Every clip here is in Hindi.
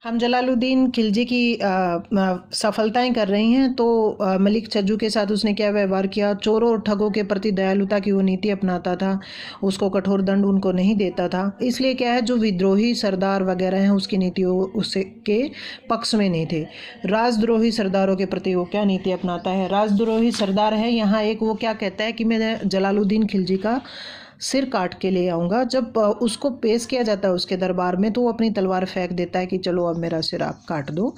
हम जलालुद्दीन खिलजी की सफलताएं कर रही हैं तो मलिक छज्जू के साथ उसने क्या व्यवहार किया। चोरों और ठगों के प्रति दयालुता की वो नीति अपनाता था, उसको कठोर दंड उनको नहीं देता था। इसलिए क्या है, जो विद्रोही सरदार वगैरह हैं उसकी नीतियों उससे के पक्ष में नहीं थे। राजद्रोही सरदारों के प्रति वो क्या नीति अपनाता है। राजद्रोही सरदार है यहाँ एक, वो क्या कहता है कि मैं जलालुद्दीन खिलजी का सिर काट के ले आऊँगा। जब उसको पेश किया जाता है उसके दरबार में तो वो अपनी तलवार फेंक देता है कि चलो अब मेरा सिर आप काट दो।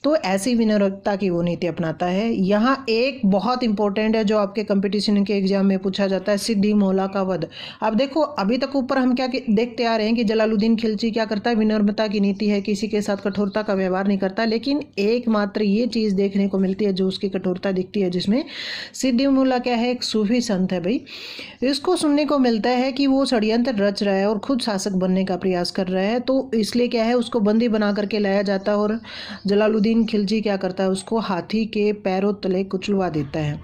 तो ऐसी विनम्रता की वो नीति अपनाता है। यहाँ एक बहुत इंपॉर्टेंट है जो आपके कंपटीशन के एग्जाम में पूछा जाता है, सिद्दी मौला का वध। अब देखो, अभी तक ऊपर हम क्या देखते आ रहे हैं कि जलालुद्दीन खिलजी क्या करता है, विनम्रता की नीति है, किसी के साथ कठोरता का व्यवहार नहीं करता। लेकिन एकमात्र ये चीज़ देखने को मिलती है जो उसकी कठोरता दिखती है, जिसमें सिद्दी मौला क्या है, एक सूफी संत है भाई। इसको सुनने को मिलता है कि वो षड्यंत्र रच रहा है और खुद शासक बनने का प्रयास कर रहा है। तो इसलिए क्या है, उसको बंदी बना करके लाया जाता है और जलालुद्दीन खिलजी क्या करता है, उसको हाथी के पैरों तले कुचलवा देता है।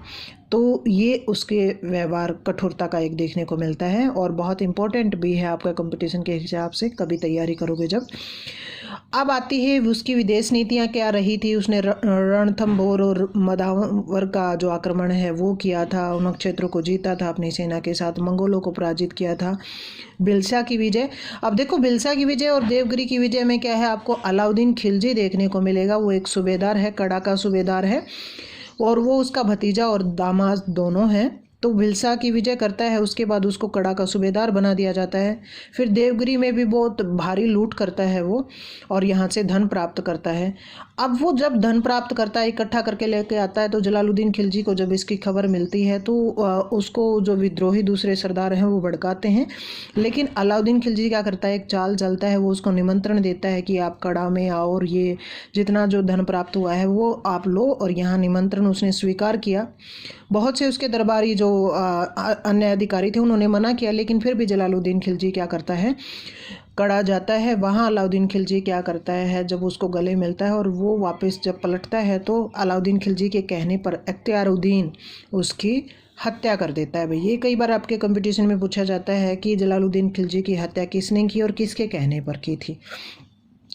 तो ये उसके व्यवहार कठोरता का एक देखने को मिलता है और बहुत इंपॉर्टेंट भी है आपका कंपटीशन के हिसाब से, कभी तैयारी करोगे जब। अब आती है उसकी विदेश नीतियाँ क्या रही थी। उसने रणथंभौर और मदावर का जो आक्रमण है वो किया था, उन क्षेत्रों को जीता था अपनी सेना के साथ, मंगोलों को पराजित किया था। भिलसा की विजय, अब देखो भिलसा की विजय और देवगिरी की विजय में क्या है, आपको अलाउद्दीन खिलजी देखने को मिलेगा। वो एक सूबेदार है, कड़ा का सूबेदार है और वो उसका भतीजा और दामाद दोनों हैं। तो भिलसा की विजय करता है, उसके बाद उसको कड़ा का सूबेदार बना दिया जाता है। फिर देवगिरी में भी बहुत भारी लूट करता है वो और यहाँ से धन प्राप्त करता है। अब वो जब धन प्राप्त करता है, इकट्ठा करके लेके आता है, तो जलालुद्दीन खिलजी को जब इसकी खबर मिलती है तो उसको जो विद्रोही दूसरे सरदार हैं वो भड़काते हैं। लेकिन अलाउद्दीन खिलजी क्या करता है, एक चाल चलता है, वो उसको निमंत्रण देता है कि आप कड़ा में आओ और ये जितना जो धन प्राप्त हुआ है वो आप लो। और यहाँ निमंत्रण उसने स्वीकार किया। बहुत से उसके दरबारी जो अन्य अधिकारी थे उन्होंने मना किया, लेकिन फिर भी जलालुद्दीन खिलजी क्या करता है, कड़ा जाता है। वहाँ अलाउद्दीन खिलजी क्या करता है, जब उसको गले मिलता है और वो वापस जब पलटता है तो अलाउद्दीन खिलजी के कहने पर इख्तियारुद्दीन उसकी हत्या कर देता है। भाई ये कई बार आपके कंपटीशन में पूछा जाता है कि जलालुद्दीन खिलजी की हत्या किसने की और किसके कहने पर की थी।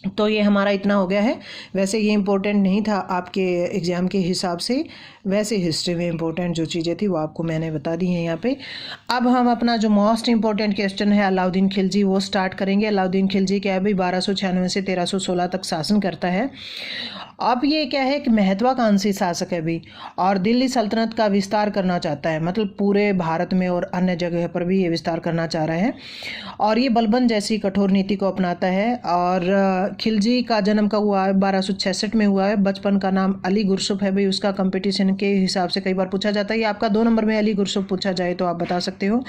तो ये हमारा इतना हो गया है। वैसे ये इम्पोर्टेंट नहीं था आपके एग्ज़ाम के हिसाब से, वैसे हिस्ट्री में इम्पोर्टेंट जो चीज़ें थी वो आपको मैंने बता दी हैं यहाँ पे। अब हम अपना जो मोस्ट इम्पोर्टेंट क्वेश्चन है अलाउद्दीन खिलजी वो स्टार्ट करेंगे। अलाउद्दीन खिलजी क्या है भाई, 1296 से 1316 तक शासन करता है। अब ये क्या है कि महत्वाकांक्षी शासक है भी और दिल्ली सल्तनत का विस्तार करना चाहता है, मतलब पूरे भारत में और अन्य जगह पर भी ये विस्तार करना चाह रहा है। और ये बलबन जैसी कठोर नीति को अपनाता है। और खिलजी का जन्म कब हुआ है, 1266 में हुआ है। बचपन का नाम अली गुरसुफ है भाई उसका, कंपटीशन के हिसाब से कई बार पूछा जाता है। ये आपका 2 नंबर में अली गुरसुफ पूछा जाए तो आप बता सकते हो।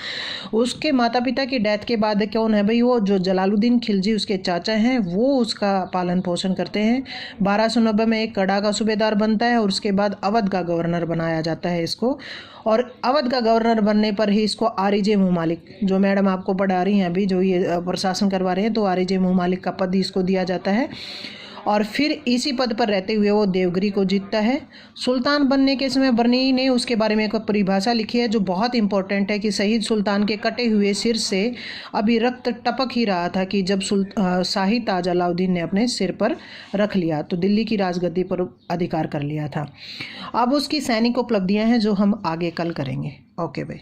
उसके माता पिता की डेथ के बाद कौन है भाई, वो जो जलालुद्दीन खिलजी उसके चाचा हैं वो उसका पालन पोषण करते हैं। 1290 में एक कड़ा का सूबेदार बनता है और उसके बाद अवध का गवर्नर बनाया जाता है इसको। और अवध का गवर्नर बनने पर ही इसको आरिजे मुमालिक, जो मैडम आपको पढ़ा रही हैं अभी, जो ये प्रशासन करवा रहे हैं, तो आरिजे मुमालिक का पद इसको दिया जाता है। और फिर इसी पद पर रहते हुए वो देवगिरी को जीतता है। सुल्तान बनने के समय बर्नी ने उसके बारे में एक परिभाषा लिखी है जो बहुत इंपॉर्टेंट है कि शहीद सुल्तान के कटे हुए सिर से अभी रक्त टपक ही रहा था कि जब शाही ताज अलाउद्दीन ने अपने सिर पर रख लिया, तो दिल्ली की राजगद्दी पर अधिकार कर लिया था। अब उसकी सैनिक उपलब्धियां हैं जो हम आगे कल करेंगे। ओके भाई।